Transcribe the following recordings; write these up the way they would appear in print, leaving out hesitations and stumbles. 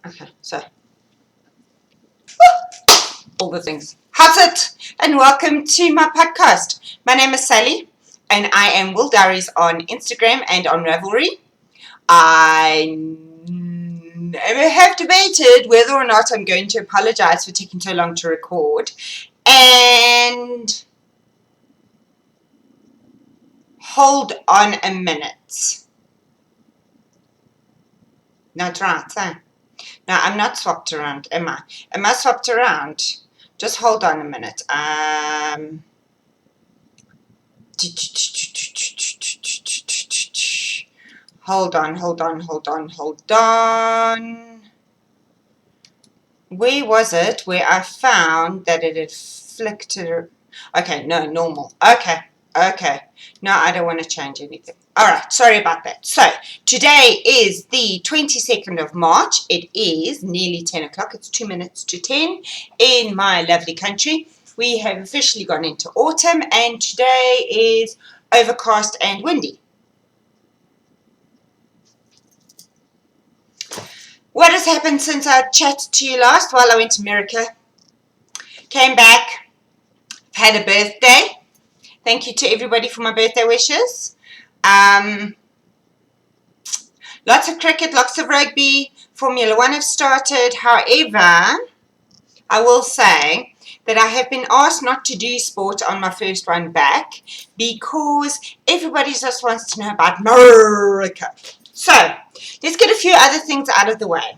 Okay, so all the things. How's it? And welcome to my podcast. My name is Sally, and I am Wooldiaries on Instagram and on Ravelry. I have debated whether or not I'm going to apologize for taking so long to record, and hold on a minute. Not right, huh? No, I'm not swapped around, am I? Am I swapped around? Just hold on a minute. Hold on. Where was it where I found that it had flicked it? Okay, no, normal. Okay. No, I don't want to change anything. Alright, sorry about that. So, today is the 22nd of March. It is nearly 10 o'clock. It's 2 minutes to 10 in my lovely country. We have officially gone into autumn, and today is overcast and windy. What has happened since I chatted to you last? Well, I went to America, came back, had a birthday. Thank you to everybody for my birthday wishes. Lots of cricket, lots of rugby. Formula One have started. However, I will say that I have been asked not to do sport on my first one back because everybody just wants to know about America. So, let's get a few other things out of the way.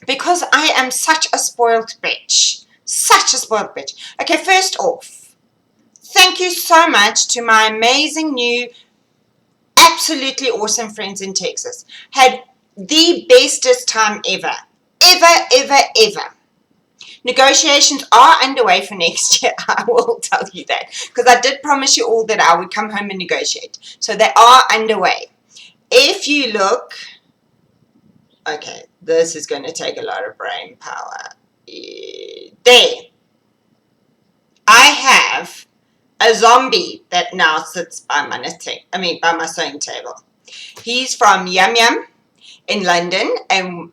Because I am such a spoiled bitch. Such a spoiled bitch. Okay, first off, thank you so much to my amazing new, absolutely awesome friends in Texas. Had the bestest time ever. Ever. Negotiations are underway for next year, I will tell you that. Because I did promise you all that I would come home and negotiate. So they are underway. If you look, okay, this is going to take a lot of brain power. There. I have a zombie that now sits by my by my sewing table. He's from Yum Yum in London, and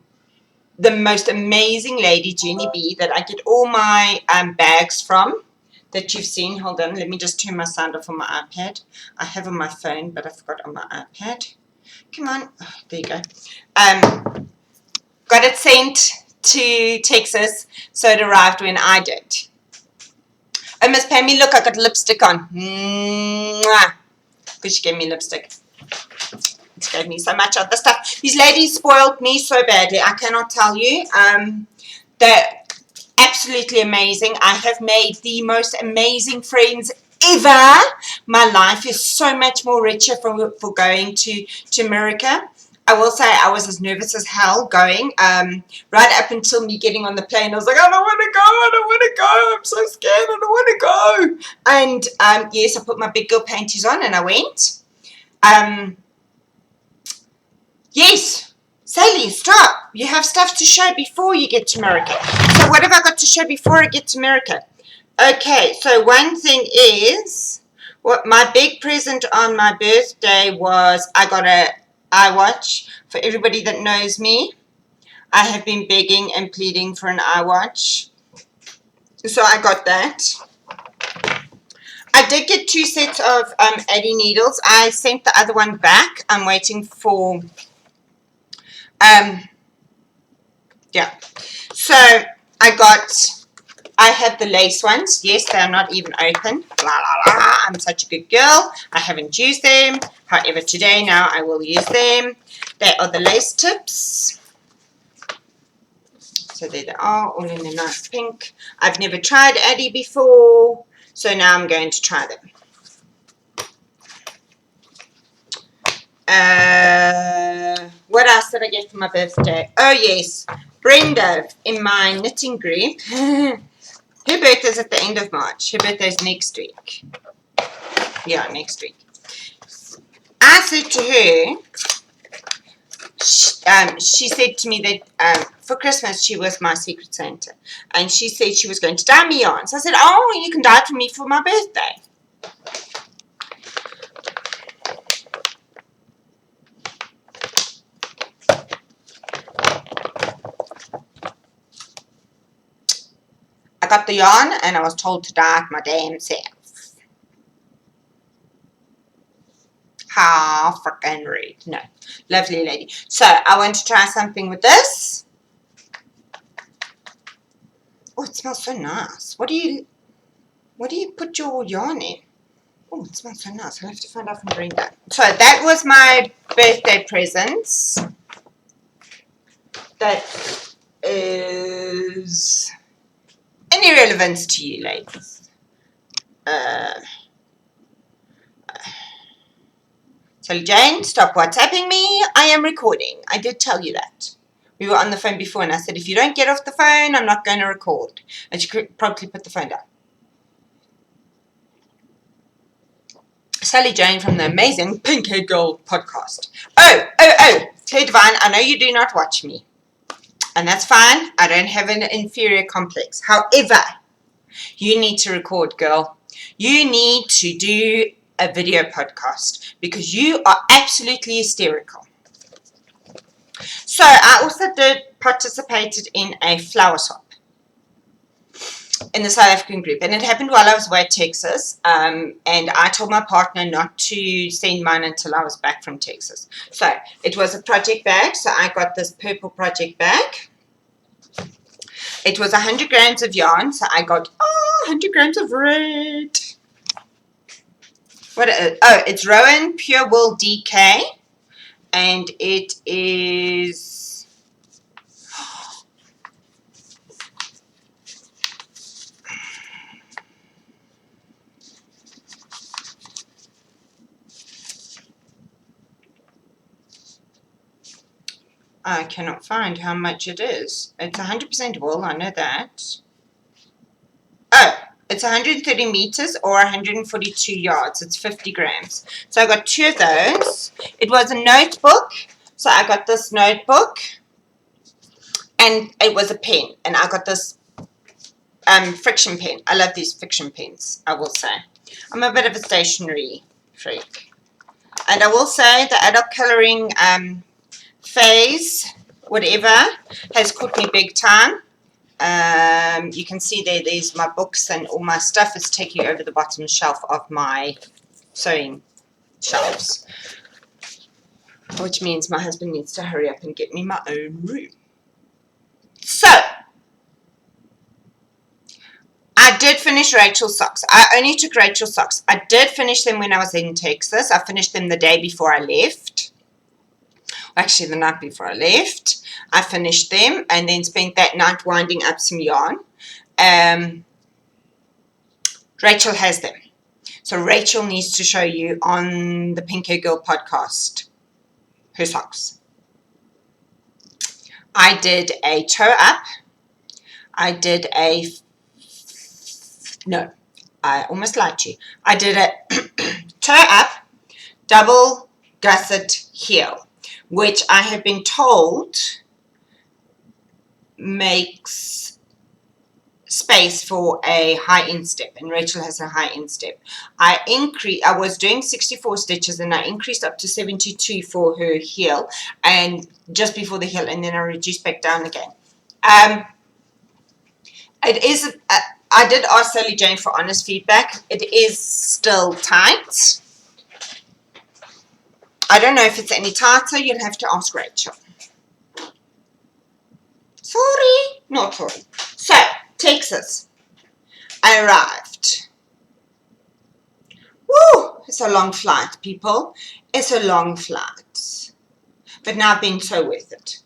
the most amazing lady, Genie, that I get all my bags from that you've seen. Hold on, let me just turn my sound off on my iPad. I have on my phone, but I forgot on my iPad. Come on. Oh, there you go. Got it sent to Texas, so it arrived when I did. Oh, Miss Pammy, look, I got lipstick on. Mwah. Because she gave me lipstick. She gave me so much other stuff. These ladies spoiled me so badly. I cannot tell you. They're absolutely amazing. I have made the most amazing friends ever. My life is so much more richer for going to America. I will say I was as nervous as hell going. Right up until me getting on the plane, I was like, I don't want to go. I'm so scared. I don't want to go. And yes, I put my big girl panties on and I went. Yes, Sally, stop. You have stuff to show before you get to America. So what have I got to show before I get to America? Okay, so one thing is, what my big present on my birthday was, I got a iWatch. For everybody that knows me, I have been begging and pleading for an iWatch. So I got that. I did get 2 sets of Addy needles. I sent the other one back. I'm waiting for... yeah. So I have the lace ones. Yes, they are not even open. La la la. I'm such a good girl. I haven't used them. However, today now I will use them. They are the lace tips. So there they are, all in a nice pink. I've never tried Addy before, so now I'm going to try them. What else did I get for my birthday? Oh yes, Brenda in my knitting group. Her birthday's at the end of March. Her birthday's next week. Yeah, next week. I said to her, she said to me that for Christmas she was my secret Santa. And she said she was going to dye me on. So I said, oh, you can dye it for me for my birthday. got the yarn and I was told to dye it my damn self. How freaking rude. No, lovely lady. So I want to try something with this. Oh, it smells so nice. What do you put your yarn in? Oh, it smells so nice. I'll have to find out from Brenda. So that was my birthday presents. That is any relevance to you, ladies? Sally Jane, stop WhatsApping me. I am recording. I did tell you that. We were on the phone before and I said, if you don't get off the phone, I'm not going to record. And she promptly put the phone down. Sally Jane from the amazing Pink Hair Girl podcast. Oh, Claire Divine, I know you do not watch me. And that's fine. I don't have an inferior complex. However, you need to record, girl. You need to do a video podcast because you are absolutely hysterical. So I also participated in a flower swap in the South African group, and it happened while I was away at Texas, and I told my partner not to send mine until I was back from Texas. So it was a project bag, so I got this purple project bag. It was 100 grams of yarn, so I got 100 grams of red. What is it? Oh, it's Rowan Pure Wool DK, and it is I cannot find how much it is. It's 100% wool, I know that. Oh, it's 130 meters or 142 yards. It's 50 grams. So I got 2 of those. It was a notebook. So I got this notebook. And it was a pen. And I got this friction pen. I love these friction pens, I will say. I'm a bit of a stationery freak. And I will say the adult coloring phase, whatever, has caught me big time. You can see there's my books and all my stuff is taking over the bottom shelf of my sewing shelves, which means my husband needs to hurry up and get me my own room. So I did finish Rachel's socks. I only took Rachel's socks. I did finish them when I was in Texas. I finished them the day before I left. Actually, the night before I left. I finished them and then spent that night winding up some yarn. Rachel has them. So Rachel needs to show you on the Pink Hair Girl podcast her socks. I did a toe up. I did a... No, I almost lied to you. I did a toe up, double gusset heel, which I have been told makes space for a high instep, and Rachel has a high instep. I was doing 64 stitches and I increased up to 72 for her heel and just before the heel, and then I reduced back down again. It is I did ask Sally Jane for honest feedback. It is still tight. I don't know if it's any tighter. You'll have to ask Rachel. Sorry. Not sorry. So, Texas. I arrived. Woo! It's a long flight, people. It's a long flight. But now I've been so worth it.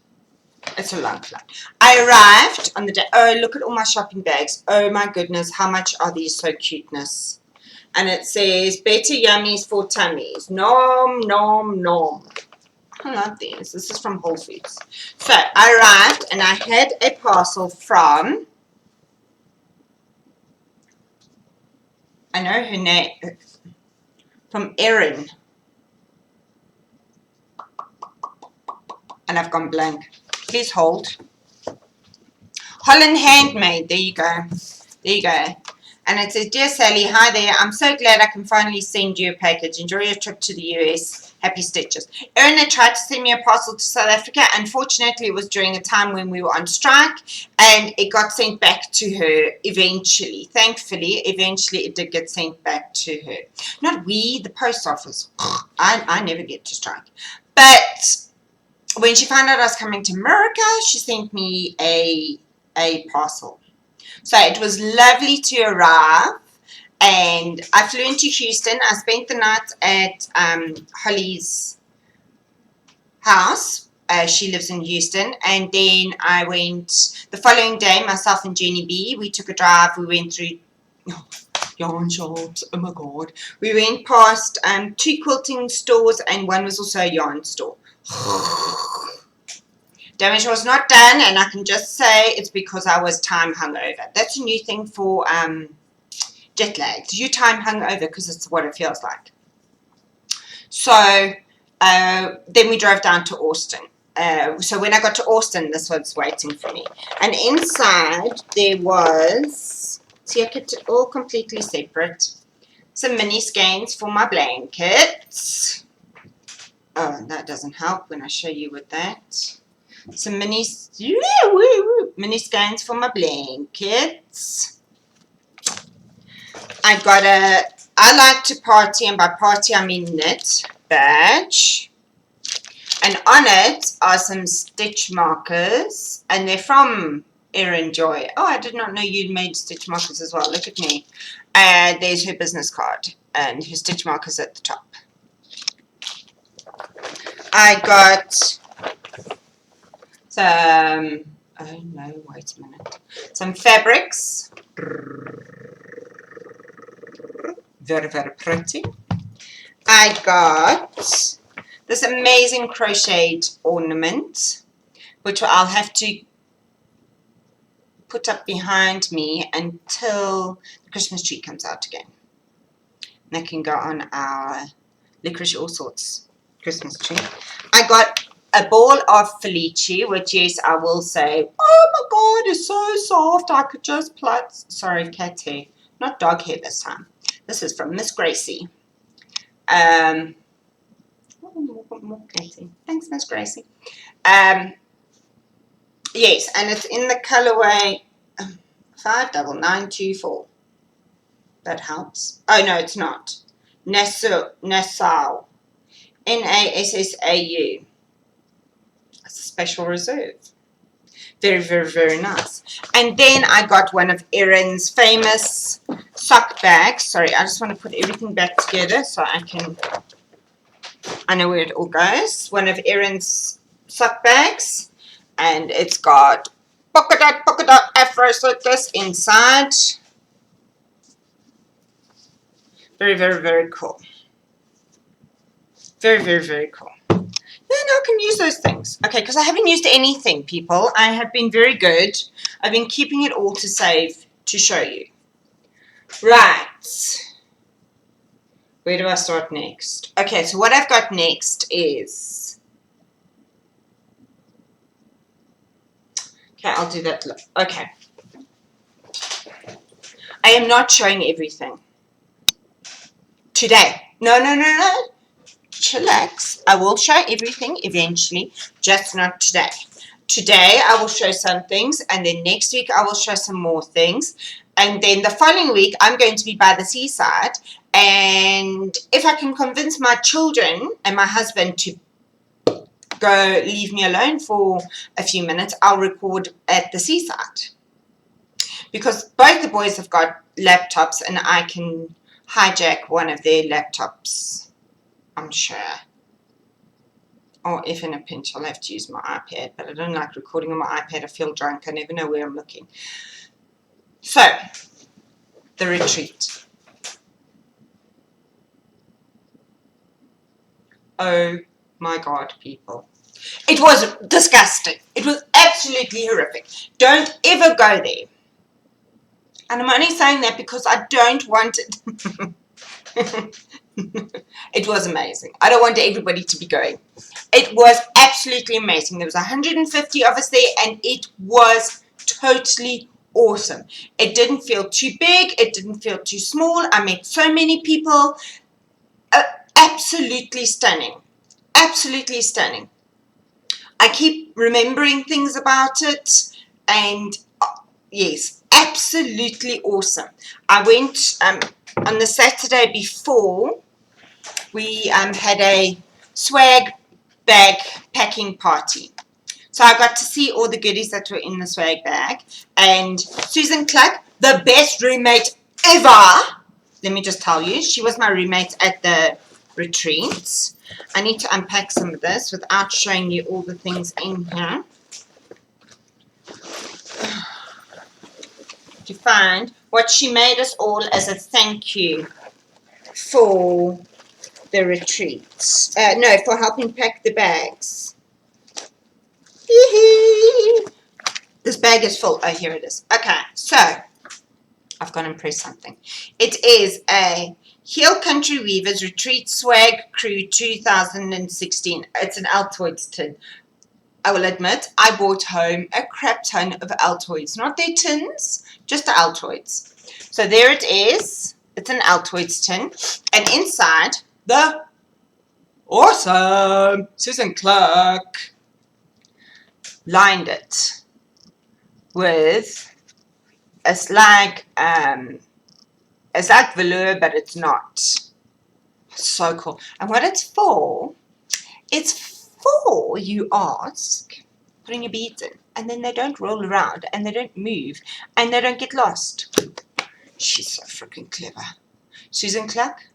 It's a long flight. I arrived on the day. Oh, look at all my shopping bags. Oh, my goodness. How much are these so cuteness? And it says, better yummies for tummies. Nom, nom, nom. I love these. This is from Whole Foods. So, I arrived and I had a parcel from... I know her name. From Erin. And I've gone blank. Please hold. Holland Handmade. There you go. There you go. And it says, Dear Sally, hi there. I'm so glad I can finally send you a package. Enjoy your trip to the US. Happy stitches. Erin had tried to send me a parcel to South Africa. Unfortunately, it was during a time when we were on strike, and it got sent back to her eventually. Thankfully, eventually it did get sent back to her. Not we, the post office. I never get to strike. But when she found out I was coming to America, she sent me a parcel. So it was lovely to arrive, and I flew into Houston. I spent the night at Holly's house. She lives in Houston, and then I went the following day, myself and Genie B, we took a drive. We went through yarn shops. Oh my god. We went past 2 quilting stores, and one was also a yarn store. Damage was not done, and I can just say it's because I was time hungover. That's a new thing for jet lagged. You time hungover because it's what it feels like. So then we drove down to Austin. So when I got to Austin, this was waiting for me. And inside there was, see, I kept it all completely separate. Some mini skeins for my blankets. Oh, that doesn't help when I show you with that. Some mini skeins for my blankets. I like to party, and by party I mean knit badge. And on it are some stitch markers, and they're from Erin Joy. Oh, I did not know you'd made stitch markers as well. Look at me. There's her business card, and her stitch markers at the top. I got some, oh no, wait a minute, some fabrics, very, very pretty. I got this amazing crocheted ornament, which I'll have to put up behind me until the Christmas tree comes out again. And that can go on our licorice all sorts Christmas tree. I got a ball of Felici, which, yes, I will say, oh my god, it's so soft. I could just pluck. Sorry, cat hair, not dog hair this time. This is from Miss Gracie. More Gracie. Thanks, Miss Gracie. Yes, and it's in the colorway 59924. That helps. Oh no, it's not. Nassau. Nassau. Nassau. Special reserve. Very, very, very nice. And then I got one of Erin's famous sock bags. Sorry, I just want to put everything back together so I know where it all goes. One of Erin's sock bags, and it's got polka dot afro slippers inside. Very, very, very cool. Very, very, very cool. Then I can use those things. Okay, because I haven't used anything, people. I have been very good. I've been keeping it all to save to show you. Right. Where do I start next? Okay, so what I've got next is... Okay, I'll do that. Okay. I am not showing everything today. No. Chillax. I will show everything eventually, just not today. Today I will show some things, and then next week I will show some more things, and then the following week I'm going to be by the seaside, and if I can convince my children and my husband to go leave me alone for a few minutes, I'll record at the seaside, because both the boys have got laptops and I can hijack one of their laptops, I'm sure. Or if in a pinch I'll have to use my iPad, but I don't like recording on my iPad. I feel drunk. I never know where I'm looking. So, the retreat. Oh my god, people. It was disgusting. It was absolutely horrific. Don't ever go there. And I'm only saying that because I don't want it. It was amazing. I don't want everybody to be going. It was absolutely amazing. There was 150 of us there, and it was totally awesome. It didn't feel too big. It didn't feel too small. I met so many people. Absolutely stunning. Absolutely stunning. I keep remembering things about it, and yes, absolutely awesome. I went on the Saturday before. We had a swag bag packing party. So I got to see all the goodies that were in the swag bag. And Susan Cluck, the best roommate ever. Let me just tell you, she was my roommate at the retreat. I need to unpack some of this without showing you all the things in here. To find what she made us all as a thank you for the retreat. No, for helping pack the bags. This bag is full. Oh, here it is. Okay, so I've got to press something. It is a Heel Country Weavers Retreat Swag Crew 2016. It's an Altoids tin. I will admit, I brought home a crap ton of Altoids. Not their tins, just the Altoids. So there it is. It's an Altoids tin. And inside, the awesome Susan Cluck lined it with, it's like velour, but it's not. So cool. And what it's for, you ask, putting your beads in, and then they don't roll around, and they don't move, and they don't get lost. She's so freaking clever. Susan Cluck,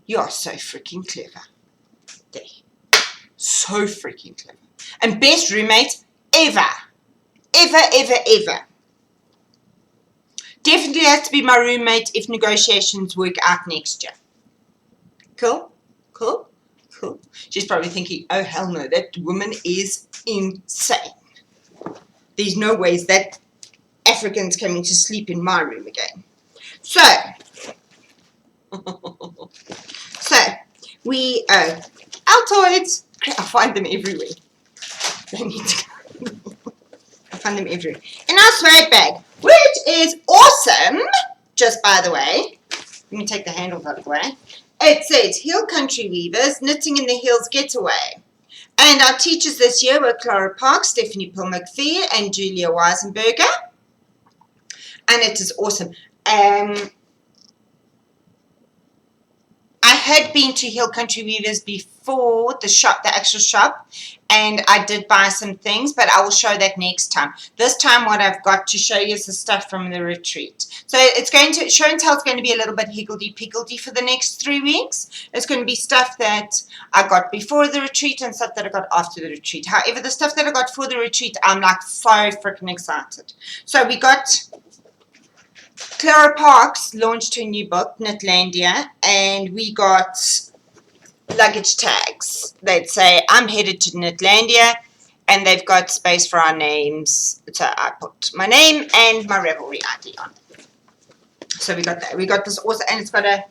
you are so freaking clever. There. So freaking clever. And best roommate ever. Ever, ever, ever. Definitely has to be my roommate if negotiations work out next year. Cool? Cool? Cool. She's probably thinking, oh, hell no, that woman is insane. There's no ways that African's coming to sleep in my room again. So, we, Altoids, I find them everywhere. They need to I find them everywhere. In our swag bag, which is awesome, just by the way. Let me take the handles out of the way. It says, Heel Country Weavers, Knitting in the Heels Getaway. And our teachers this year were Clara Park, Stephanie Pill-McPhee, and Julia Weisenberger. And it is awesome. I had been to Heel Country Weavers before the shop, the actual shop, and I did buy some things, but I will show that next time. This time what I've got to show you is the stuff from the retreat. So it's going to, show and tell is going to be a little bit higgledy-piggledy for the next 3 weeks. It's going to be stuff that I got before the retreat and stuff that I got after the retreat. However, the stuff that I got for the retreat, I'm like so freaking excited. So we got... Clara Parks launched her new book, Knitlandia, and we got luggage tags that say, I'm headed to Knitlandia, and they've got space for our names. So I put my name and my Revelry ID on. So we got that. We got this also, and it's got a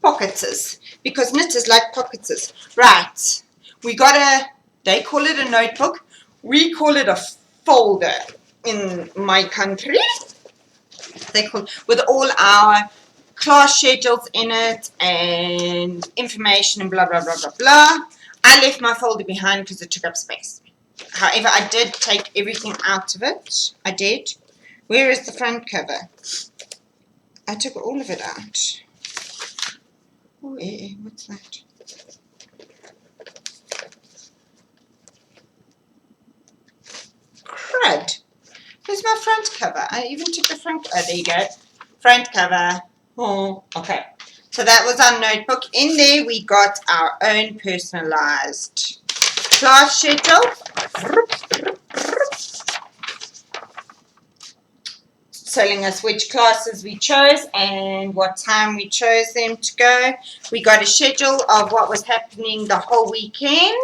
pocketses, because knitters like pocketses. Right. We got a, they call it a notebook. We call it a folder in my country. They call, with all our class schedules in it and information and blah, blah, blah, blah, blah. I left my folder behind because it took up space. However, I did take everything out of it. I did. Where is the front cover? I took all of it out. Oh, what's that? Crud. Here's my front cover. I even took the front. Oh, there you go. Front cover. Oh, okay. So that was our notebook. In there, we got our own personalized class schedule. Telling us which classes we chose and what time we chose them to go. We got a schedule of what was happening the whole weekend.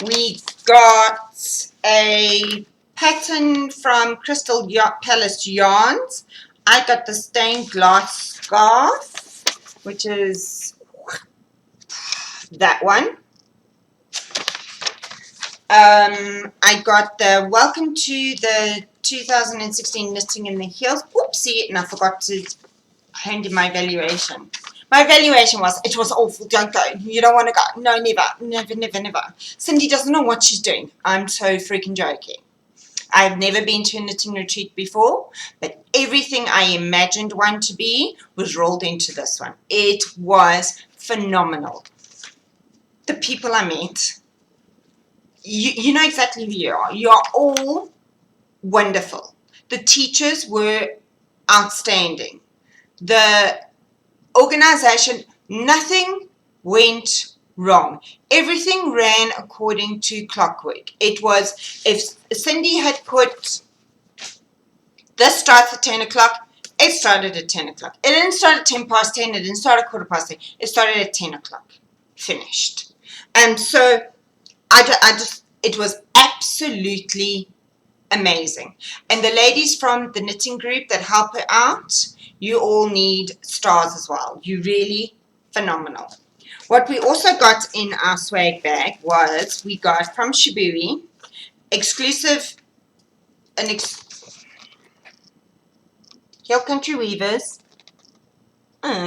We got a pattern from Crystal Palace Yarns. I got the stained glass scarf, which is that one. I got the welcome to the 2016 Knitting in the Heels. Oopsie, and I forgot to hand in my evaluation. My evaluation was, it was awful, don't go, you don't want to go, no, never, never, never, never. Cindy doesn't know what she's doing. I'm so freaking joking. I've never been to a knitting retreat before, but everything I imagined one to be was rolled into this one. It was phenomenal. The people I met, you know exactly who you are. You are all wonderful. The teachers were outstanding. The organization, nothing went wrong. Everything ran according to clockwork. It was, if Cindy had put this starts at 10 o'clock, it started at 10 o'clock. It didn't start at 10 past 10, it didn't start at 10:15. It started at 10 o'clock. Finished. And so I just, it was absolutely amazing. And the ladies from the knitting group that help her out, you all need stars as well. You really phenomenal. What we also got in our swag bag was, we got from Shibui exclusive Hill Country Weavers,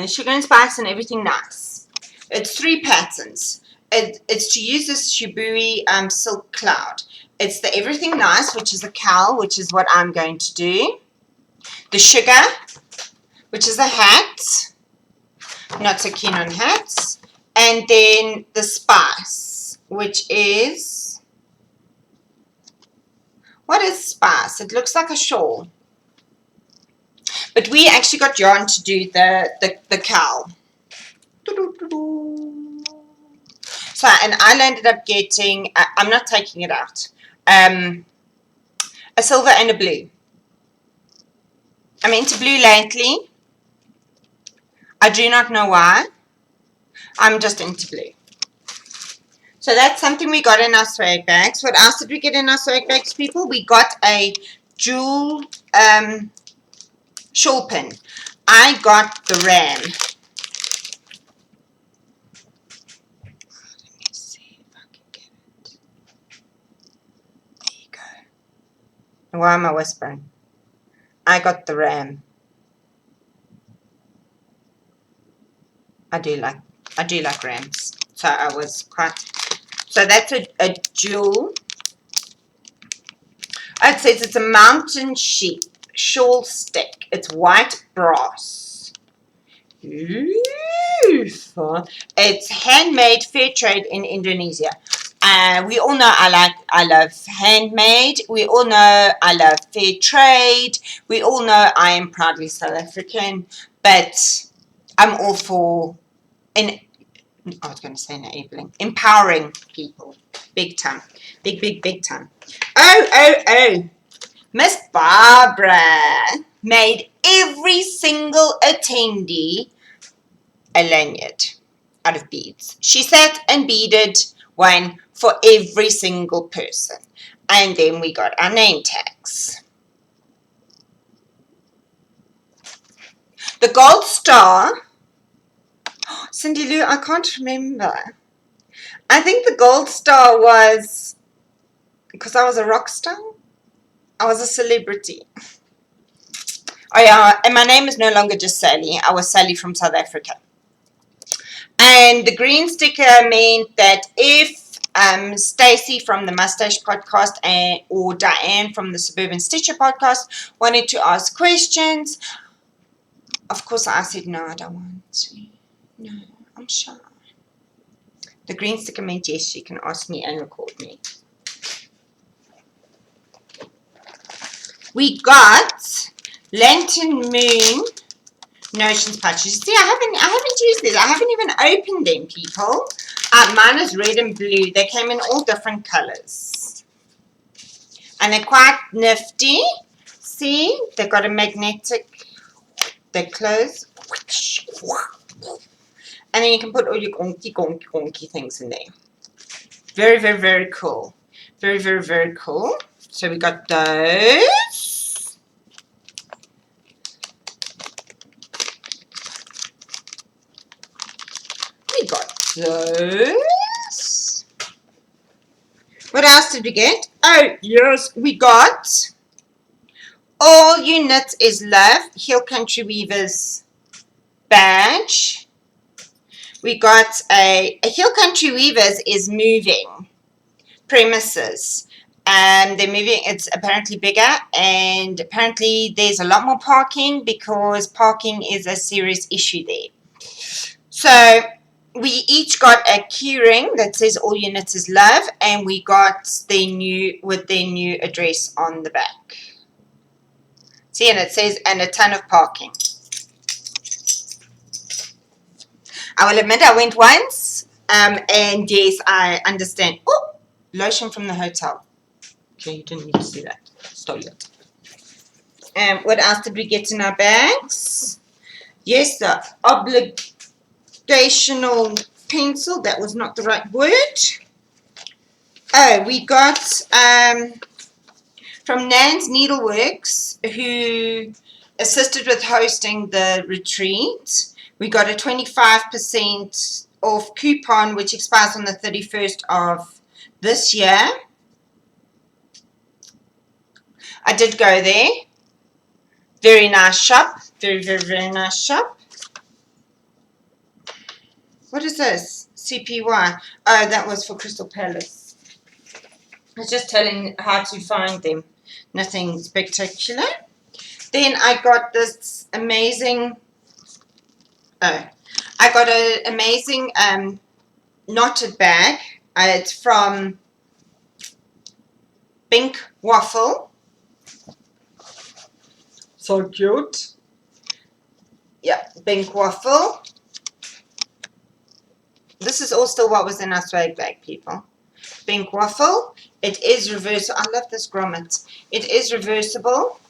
sugar and spice and everything nice. It's 3 patterns. It's to use this Shibui silk cloud. It's the Everything Nice, which is a cowl, which is what I'm going to do. The Sugar, which is a hat. Not so keen on hats. And then the Spice, which is... What is Spice? It looks like a shawl. But we actually got yarn to do the cowl. So, and I ended up getting, I'm not taking it out, a silver and a blue. I'm into blue lately. I do not know why. I'm just into blue. So that's something we got in our swag bags. What else did we get in our swag bags, people? We got a jewel shawl pin. I got the ram. Let me see if I can get it. There you go. Why am I whispering? I got the ram. I do like rams. So I was quite... So that's a jewel. It says it's a mountain sheep shawl stick. It's white brass. Ooh, fun. It's handmade, fair trade in Indonesia. We all know I love handmade. We all know I love fair trade. We all know I am proudly South African. But I'm all for, I was going to say enabling, empowering people. Big time. Big time. Oh. Miss Barbara made every single attendee a lanyard out of beads. She sat and beaded one for every single person. And then we got our name tags. The gold star, Cindy Lou, I can't remember. I think the gold star was because I was a rock star. I was a celebrity. Oh yeah, and my name is no longer just Sally. I was Sally from South Africa. And the green sticker meant that if Stacey from the Mustache podcast or Diane from the Suburban Stitcher podcast wanted to ask questions, of course I said no, I don't want to. No, I'm shy. The green sticker meant yes, she can ask me and record me. We got Lantern Moon Notions patches. See, I haven't used these. I haven't even opened them, people. Mine is red and blue. They came in all different colors. And they're quite nifty. See, they've got a magnetic, they close. And then you can put all your gonky things in there. Very cool. Very cool. So we got those. We got those. What else did we get? Oh, yes, we got All You Knit Is Love, Hill Country Weavers badge. We got a Hill Country Weavers is moving premises. They're moving, it's apparently bigger, and apparently there's a lot more parking because parking is a serious issue there. So we each got a key ring that says All You Knit Is Love, and we got their new address on the back. See, and it says, and a ton of parking. I will admit I went once, and yes, I understand. Oh, lotion from the hotel. Okay, you didn't need to see that. Stole it. What else did we get in our bags? Yes, the obligational pencil. That was not the right word. Oh, we got from Nan's Needleworks, who assisted with hosting the retreat. We got a 25% off coupon, which expires on the 31st of this year. I did go there. Very nice shop. Very, very, very nice shop. What is this? CPY. Oh, that was for Crystal Palace. I was just telling how to find them. Nothing spectacular. Then I got this amazing... Oh, I got an amazing knotted bag. It's from Pink Waffle. So cute. Yeah, Pink Waffle. This is all still what was in our swag bag, people. Pink Waffle. It is reversible. I love this grommet. It is reversible.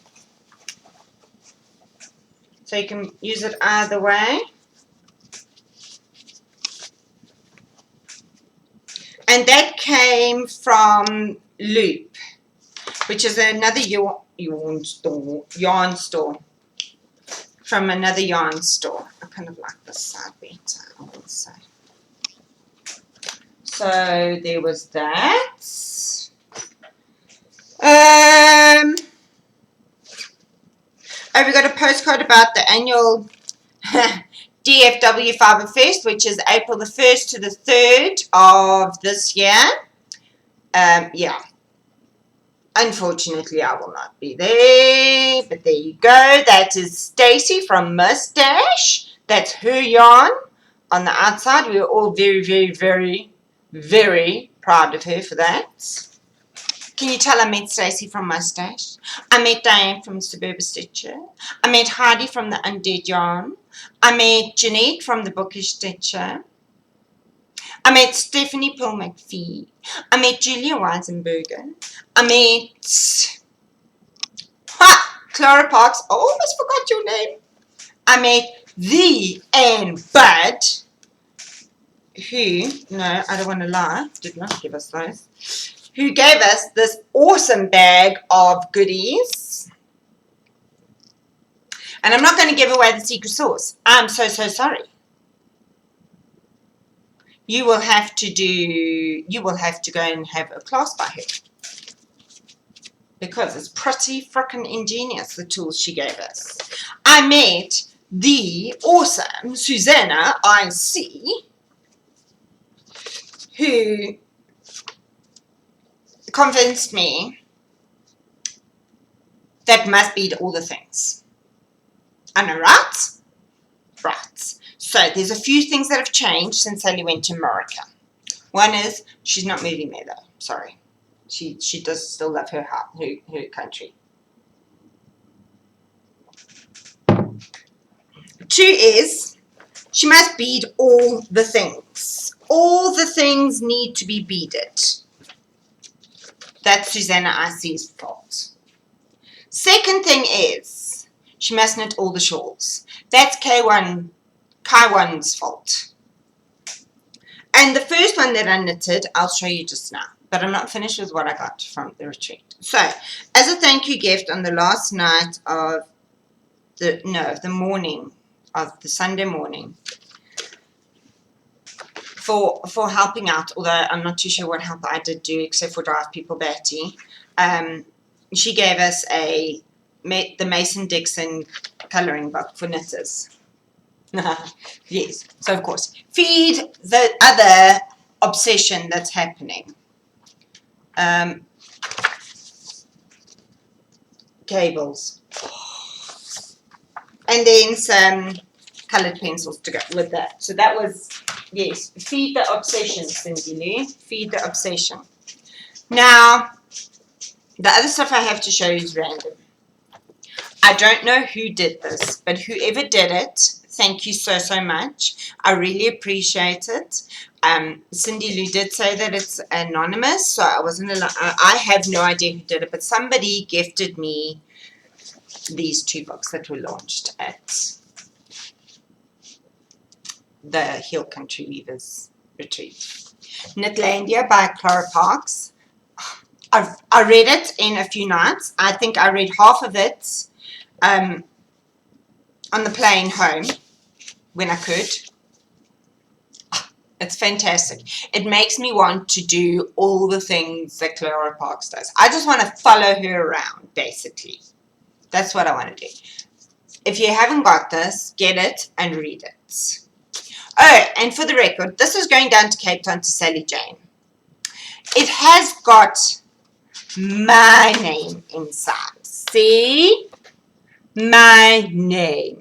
So you can use it either way. And that came from Loop, which is another yarn store. From another yarn store. I kind of like this side better, I will say. So there was that. Oh, we got a postcard about the annual DFW Fibre Fest, which is April the 1st to the 3rd of this year. Yeah. Unfortunately, I will not be there, but there you go. That is Stacey from Mustache. That's her yarn on the outside. We are all very, very, very, very proud of her for that. Can you tell I met Stacey from Mustache? I met Diane from Suburban Stitcher. I met Heidi from the Undead Yarn. I met Jeanette from the Bookish Stitcher. I met Stephanie Pearl McPhee. I met Julia Weisenberger. I met Clara Parks. I almost forgot your name. I met the Anne Bud, who, no, I don't want to lie, did not give us those, who gave us this awesome bag of goodies. And I'm not going to give away the secret sauce. I'm so, so sorry. You will have to go and have a class by her. Because it's pretty frickin' ingenious, the tools she gave us. I met the awesome Susanna IC, who convinced me that must be all the things. I know, right? Right. So there's a few things that have changed since Sally went to America. One is she's not moving there though. Sorry. She does still love her country. Two is she must bead all the things. All the things need to be beaded. That's Susanna IC's fault. Second thing is she must knit all the shawls. That's Kai1's fault. And the first one that I knitted, I'll show you just now. But I'm not finished with what I got from the retreat. So, as a thank you gift on the last night of the morning, of the Sunday morning, for helping out, although I'm not too sure what help I did do except for drive people batty. She gave us the Mason-Dixon colouring book for knitters. Yes, so of course, feed the other obsession that's happening. Cables. And then some coloured pencils to go with that. So that was, yes, feed the obsession, Cindy Lou. Feed the obsession. Now, the other stuff I have to show you is random. I don't know who did this, but whoever did it, thank you so, so much. I really appreciate it. Cindy Lou did say that it's anonymous, so I wasn't allowed. I have no idea who did it, but somebody gifted me these 2 books that were launched at the Hill Country Weavers Retreat. Knitlandia by Clara Parks. I read it in a few nights. I think I read half of it on the plane home when I could. It's fantastic. It makes me want to do all the things that Clara Parks does. I just want to follow her around, basically. That's what I want to do. If you haven't got this, get it and read it. Oh, and for the record, this is going down to Cape Town to Sally Jane. It has got my name inside. See? My name.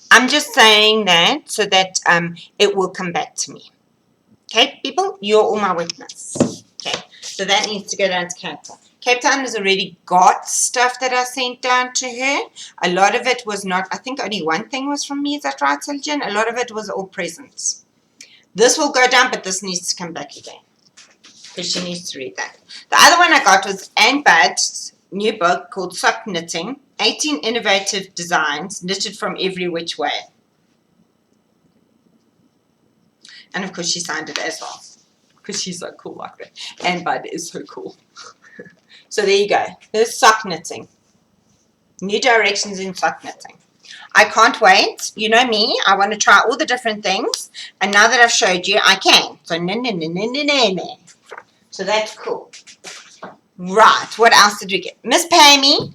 I'm just saying that so that it will come back to me. Okay, people? You're all my witness. Okay, so that needs to go down to Cape Town. Cape Town has already got stuff that I sent down to her. A lot of it was not, I think only one thing was from me, is that right, Siljan? A lot of it was all presents. This will go down, but this needs to come back again. Because she needs to read that. The other one I got was Anne Bud's new book called Sock Knitting. 18 innovative designs knitted from every which way. And of course she signed it as well. Because she's so cool like that. Anne Bud is so cool. So there you go. There's sock knitting. New directions in sock knitting. I can't wait. You know me. I want to try all the different things. And now that I've showed you, I can. So, so that's cool. Right. What else did we get? Miss Pammy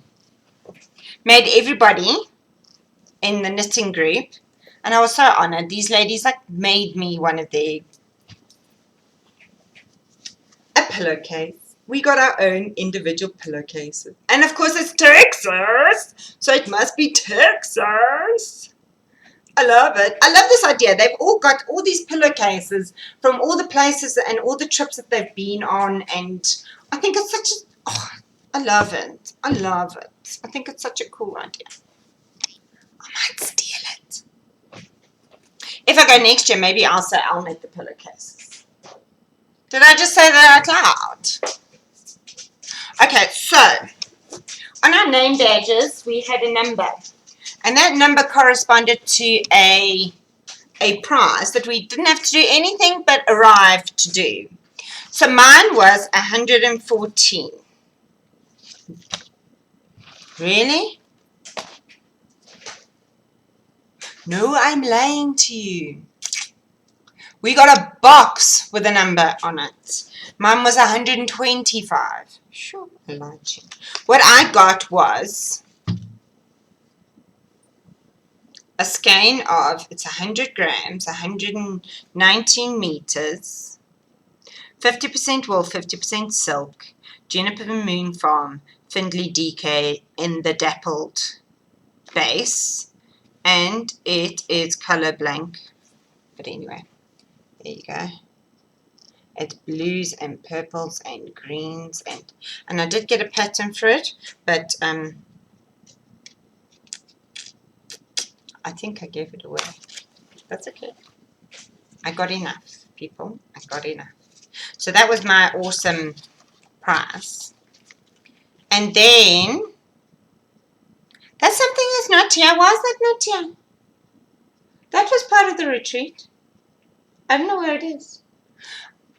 made everybody in the knitting group. And I was so honored. These ladies like made me one of their... a pillowcase. We got our own individual pillowcases. And of course it's Texas. So it must be Texas. I love it. I love this idea. They've all got all these pillowcases from all the places and all the trips that they've been on. And I think it's such a... oh, I love it. I love it. I think it's such a cool idea. I might steal it. If I go next year, maybe I'll say I'll make the pillowcases. Did I just say that out loud? Okay, so on our name badges, we had a number. And that number corresponded to a prize that we didn't have to do anything but arrive to do. So mine was 114. Really? No, I'm lying to you. We got a box with a number on it. Mine was 125. Sure, I lied to you. What I got was a skein of, it's 100 grams, 119 meters, 50% wool, 50% silk, Juniper Moon Farm, Findlay DK in the dappled base, and it is color blank. But anyway, there you go. It's blues and purples and greens, and I did get a pattern for it, but I think I gave it away. That's okay. I got enough, people. I got enough. So that was my awesome prize. And then that's something that's not here. Why is that not here? That was part of the retreat. I don't know where it is.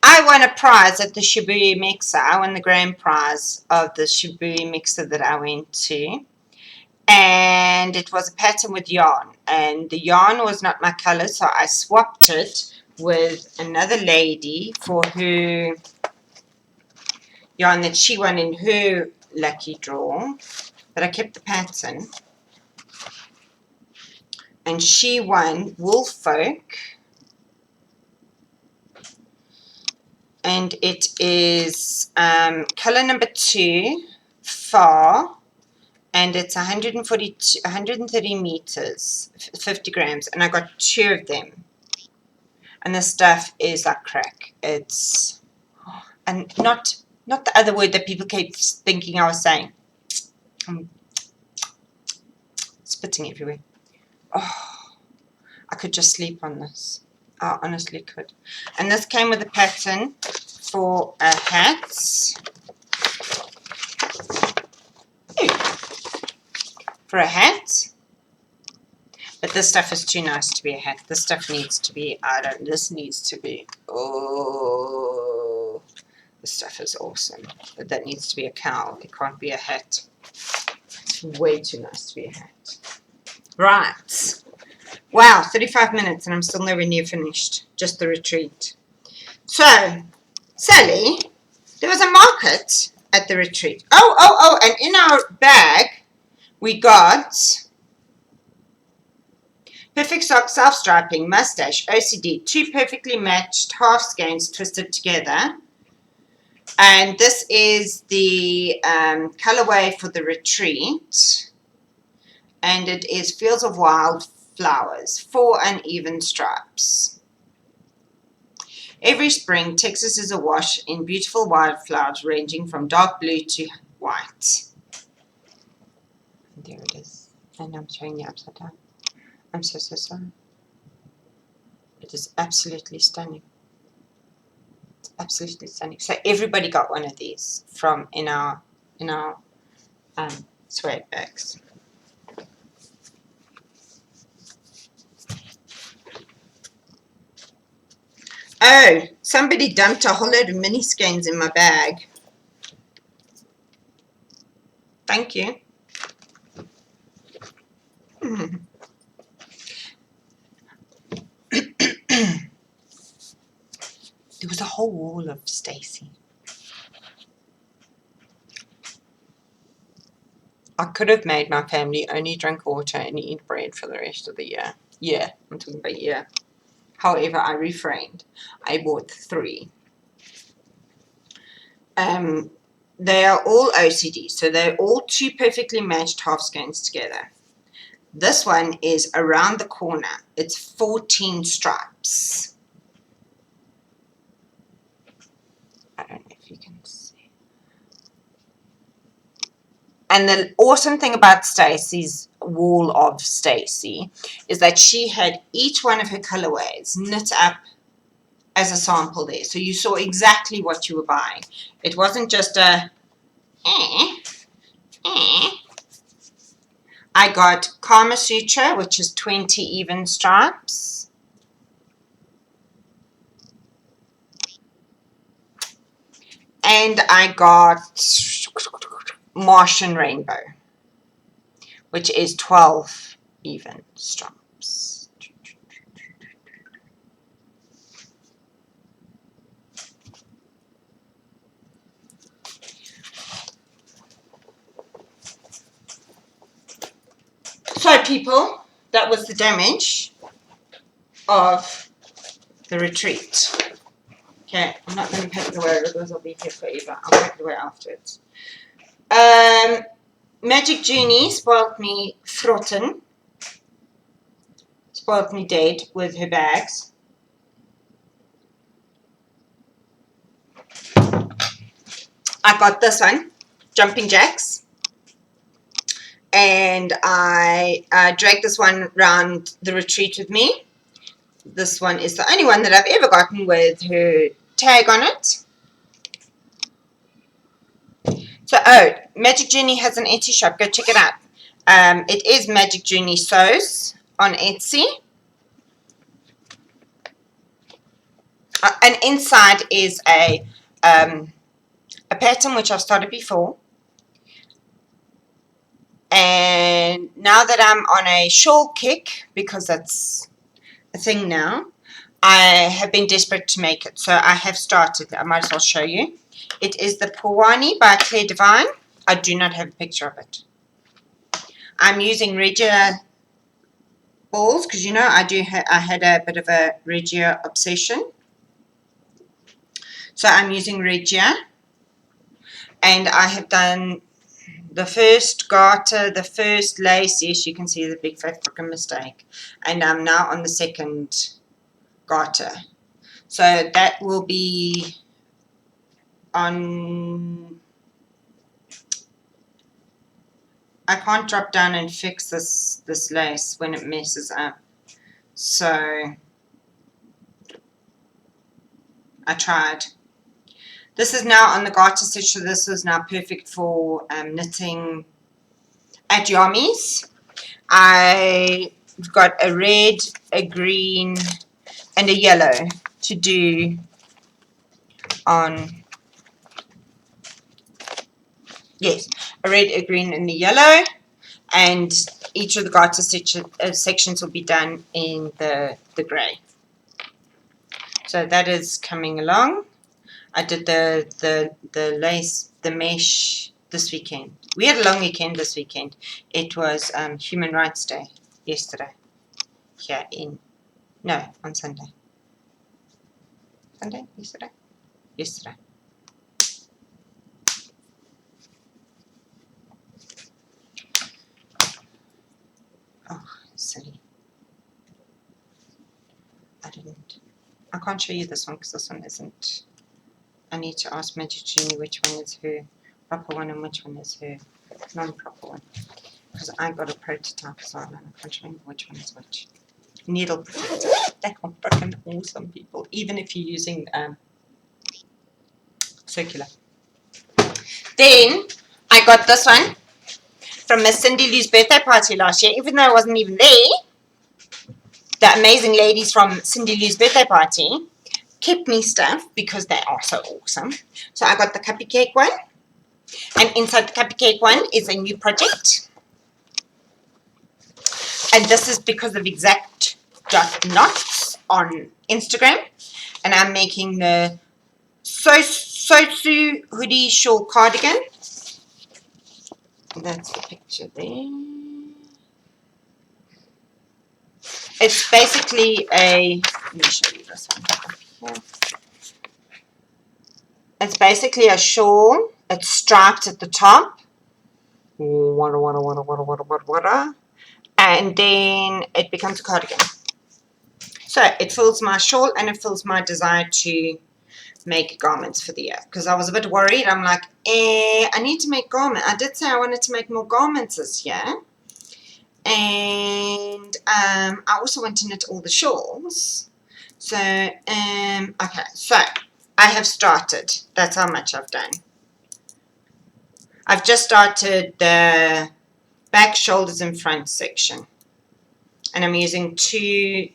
I won a prize at the Shibui mixer. I won the grand prize of the Shibui mixer that I went to. And it was a pattern with yarn. And the yarn was not my color, so I swapped it with another lady for her yarn that she won in her lucky draw, but I kept the pattern, and she won Wool Folk, and it is color number 2, far, and it's 130 meters, 50 grams, and I got 2 of them, and the stuff is like crack. It's, and not the other word that people keep thinking I was saying. I'm spitting everywhere. Oh, I could just sleep on this. I honestly could. And this came with a pattern for a hat. For a hat. But this stuff is too nice to be a hat. This stuff needs to be, this needs to be, oh, this stuff is awesome. But that needs to be a cowl. It can't be a hat. It's way too nice to be a hat. Right. Wow, 35 minutes and I'm still nowhere near finished. Just the retreat. So, Sally, there was a market at the retreat. Oh, and in our bag, we got Perfect Sock Self-Striping, Mustache, OCD, 2 perfectly matched half skeins twisted together. And this is the colorway for the retreat. And it is Fields of Wild Flowers, 4 uneven stripes. Every spring, Texas is awash in beautiful wildflowers ranging from dark blue to white. There it is. And I'm showing you upside down. I'm so sorry. It is absolutely stunning. It's absolutely stunning. So everybody got one of these from in our swag bags. Oh, somebody dumped a whole load of mini skeins in my bag. Thank you. There was a whole wall of Stacey. I could have made my family only drink water and eat bread for the rest of the year. Yeah, I'm talking about year. However, I refrained. I bought 3. They are all OCD, so they're all 2 perfectly matched half skeins together. This one is around the corner. It's 14 stripes. I don't know if you can see. And the awesome thing about Stacey's wall of Stacey is that she had each one of her colorways knit up as a sample there. So you saw exactly what you were buying. It wasn't just a I got Kama Sutra, which is 20 even stripes. And I got Martian Rainbow, which is 12 even stripes. So people, that was the damage of the retreat. Okay, I'm not going to pack it away, otherwise I'll be here forever. I'll pack it away afterwards. Magic Genie spoiled me rotten. Spoiled me dead with her bags. I got this one, Jumping Jacks. And I dragged this one around the retreat with me. This one is the only one that I've ever gotten with her tag on it. So, Magic Genie has an Etsy shop. Go check it out. It is Magic Genie Sews on Etsy. And inside is a pattern which I've started before. And now that I'm on a shawl kick, because that's a thing now, I have been desperate to make it, so I have started. I might as well show you. It is the Pawani by Claire Divine. I do not have a picture of it. I'm using Regia balls because, you know, I had a bit of a Regia obsession. So I'm using Regia, and I have done the first garter, the first lace. Yes, you can see the big fat freaking mistake. And I'm now on the second garter. So that will be on... I can't drop down and fix this lace when it messes up. So I tried. This is now on the garter stitch, so this is now perfect for knitting at Yami's. I've got a red, a green, and a yellow to do on, yes, a red, a green, and a yellow, and each of the garter stitch sections will be done in the grey. So that is coming along. I did the lace, the mesh this weekend. We had a long weekend this weekend. It was Human Rights Day yesterday. Here on Sunday. Sunday? Yesterday? Yesterday. Oh, silly. I can't show you this one because this one isn't. I need to ask Magic Genie which one is her proper one and which one is her non-proper one. Because I got a prototype as well and I can't remember which one is which. Needle protector. They are freaking awesome, people. Even if you're using circular. Then I got this one from Miss Cindy Lou's birthday party last year, even though I wasn't even there. The amazing ladies from Cindy Lou's birthday party kept me stuff because they are so awesome. So I got the cupcake one, and inside the cupcake one is a new project. And this is because of Exact Knots on Instagram, and I'm making the Sosu hoodie shawl cardigan. That's the picture there. It's basically a, let me show you this one. It's basically a shawl. It's striped at the top. And then it becomes a cardigan. So it fills my shawl and it fills my desire to make garments for the year. Because I was a bit worried. I'm like, I need to make garments. I did say I wanted to make more garments this year. And I also want to knit all the shawls. So, okay, so I have started. That's how much I've done. I've just started the back, shoulders, and front section. And I'm using two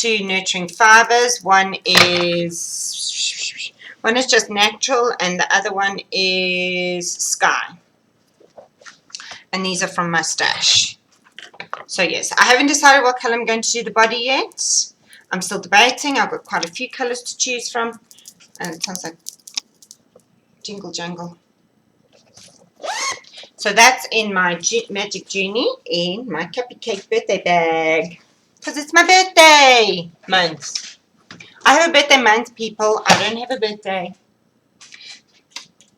nurturing fibers. One is just natural and the other one is sky. And these are from my stash. So yes, I haven't decided what color I'm going to do the body yet. I'm still debating. I've got quite a few colors to choose from. And it sounds like jingle jangle. So that's in my Magic Genie in my cupcake birthday bag. Because it's my birthday month. I have a birthday month, people. I don't have a birthday.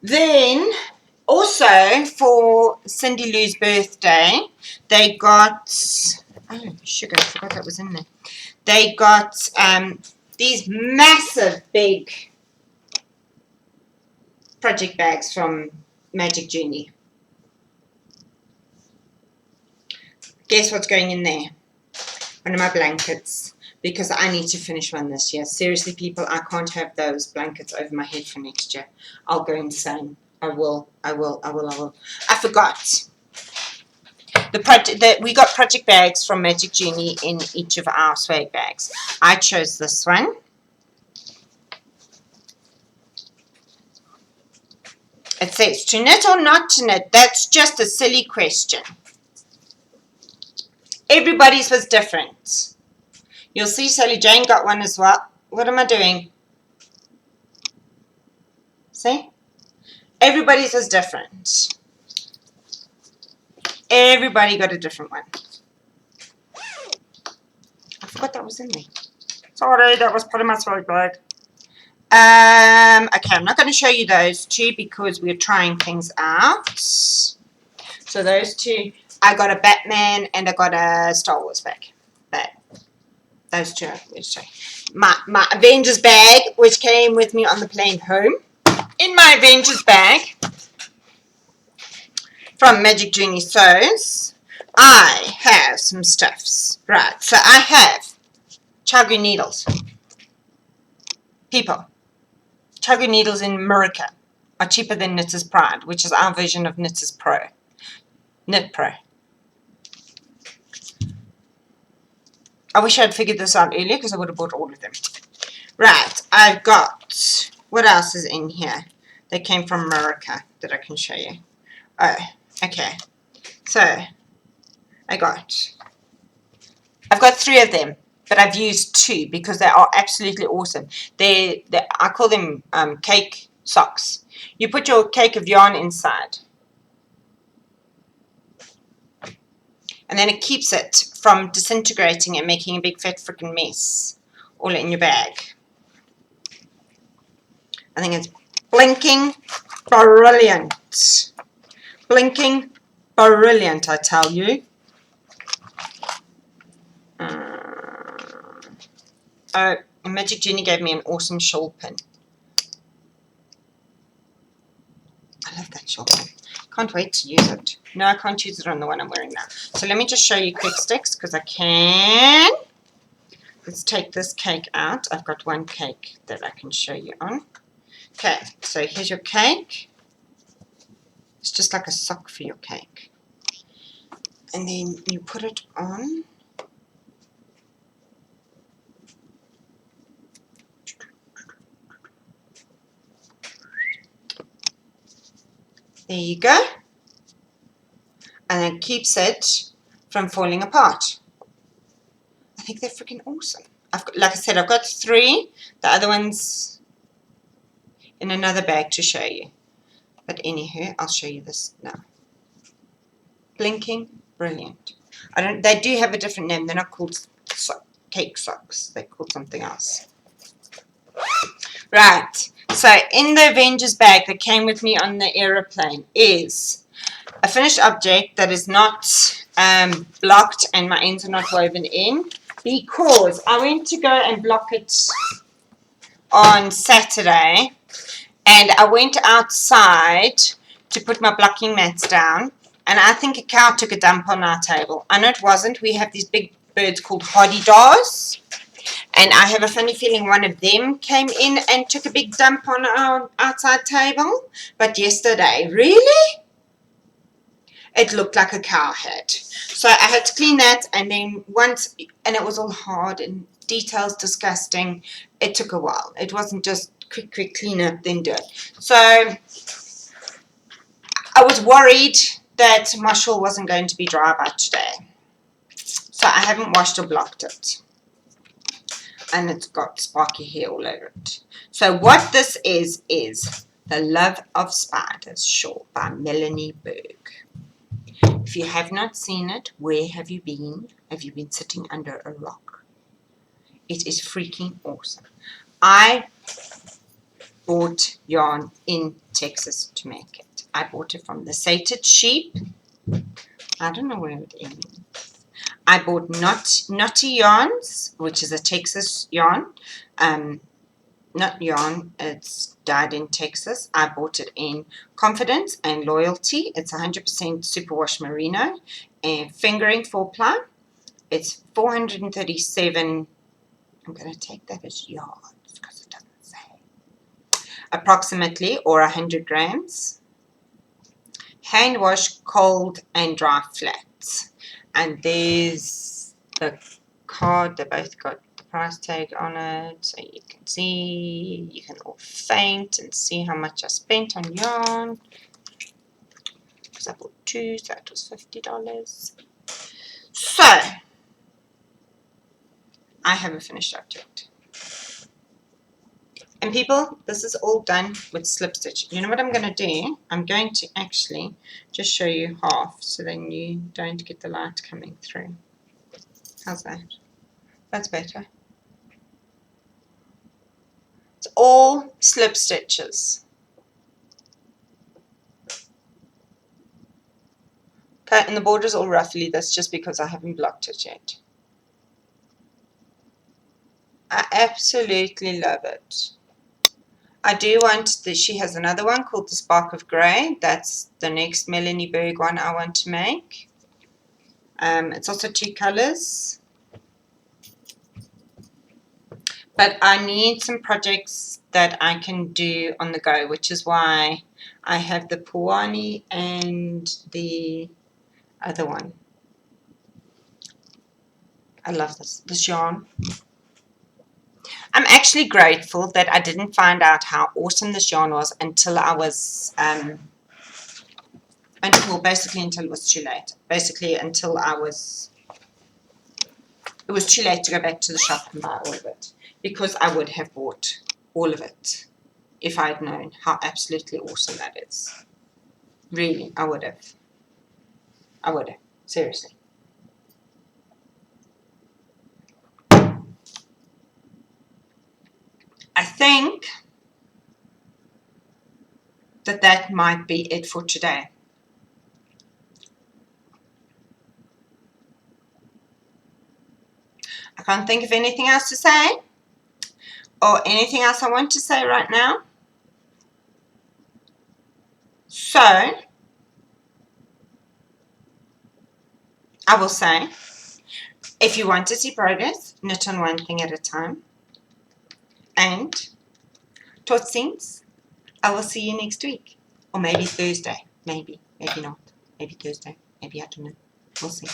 Then, also for Cindy Lou's birthday, they got, oh sugar, I forgot that was in there. They got these massive big project bags from Magic Genie. Guess what's going in there? One of my blankets. Because I need to finish one this year. Seriously, people, I can't have those blankets over my head for next year. I'll go insane. I will. I forgot. We got project bags from Magic Genie in each of our swag bags. I chose this one. It says, to knit or not to knit? That's just a silly question. Everybody's was different. You'll see Sally Jane got one as well. What am I doing? See? Everybody's is different. Everybody got a different one. I forgot that was in there. Sorry, that was part of my swag bag. Okay, I'm not going to show you those two because we're trying things out. So those two, I got a Batman and I got a Star Wars bag. Those two, my Avengers bag, which came with me on the plane home. In my Avengers bag from Magic Genie Sews, I have some stuffs. Right, so I have Chagu needles. People, Chagu needles in America are cheaper than Knitter's Pride, which is our version of Knitter's Pro. Knit Pro. I wish I had figured this out earlier because I would have bought all of them. Right, I've got, what else is in here that came from America that I can show you? Oh, okay. So, I've got 3 of them, but I've used 2 because they are absolutely awesome. I call them cake socks. You put your cake of yarn inside, and then it keeps it from disintegrating and making a big fat freaking mess all in your bag. I think it's blinking brilliant. Blinking brilliant, I tell you. Oh, Magic Genie gave me an awesome shawl pin. I love that shawl pin. Can't wait to use it. No, I can't use it on the one I'm wearing now. So let me just show you quick sticks because I can. Let's take this cake out. I've got one cake that I can show you on. Okay, so here's your cake. It's just like a sock for your cake. And then you put it on. There you go. And it keeps it from falling apart. I think they're freaking awesome. Like I said, I've got 3. The other one's in another bag to show you. But anywho, I'll show you this now. Blinking brilliant. They do have a different name. They're not called cake socks. They're called something else. Right. So in the Avengers bag that came with me on the aeroplane is a finished object that is not blocked and my ends are not woven in, because I went to go and block it on Saturday, and I went outside to put my blocking mats down, and I think a cow took a dump on our table. I know it wasn't. We have these big birds called hoddy-daws, and I have a funny feeling one of them came in and took a big dump on our outside table. But yesterday, really? It looked like a cow had. So I had to clean that, and then and it was all hard and details disgusting. It took a while. It wasn't just quick clean up, then do it. So I was worried that my shawl wasn't going to be dry by today. So I haven't washed or blocked it. And it's got sparky hair all over it. So what this is The Love of Spiders shawl by Melanie Berg. If you have not seen it, where have you been? Have you been sitting under a rock? It is freaking awesome. I bought yarn in Texas to make it. I bought it from the Sated Sheep. I don't know where it is. I bought Knotty Yarns, which is a Texas yarn. Not yarn, it's dyed in Texas. I bought it in Confidence and Loyalty. It's 100% superwash merino and fingering 4-ply. It's 437. I'm going to take that as yards because it doesn't say. Approximately, or 100 grams. Hand wash, cold and dry flats. And there's the card. They both got the price tag on it, so you can see. You can all faint and see how much I spent on yarn. Because I bought 2, so it was $50. So I haven't finished up yet. And people, this is all done with slip stitch. You know what I'm going to do? I'm going to actually just show you half so then you don't get the light coming through. How's that? That's better. It's all slip stitches. Okay, and the border's all roughly. That's just because I haven't blocked it yet. I absolutely love it. I do want this. She has another one called the Spark of Grey. That's the next Melanie Berg one I want to make. It's also 2 colors. But I need some projects that I can do on the go, which is why I have the Puani and the other one. I love this yarn. I'm actually grateful that I didn't find out how awesome this yarn was until I was, basically until it was too late. Basically until it was too late to go back to the shop and buy all of it. Because I would have bought all of it if I had known how absolutely awesome that is. Really, I would have. I would have. Seriously. I think that might be it for today. I can't think of anything else to say or anything else I want to say right now. So, I will say, if you want to see progress, knit on one thing at a time. And, totsies, I will see you next week. Or maybe Thursday. Maybe not. Maybe Thursday. Maybe I don't know. We'll see.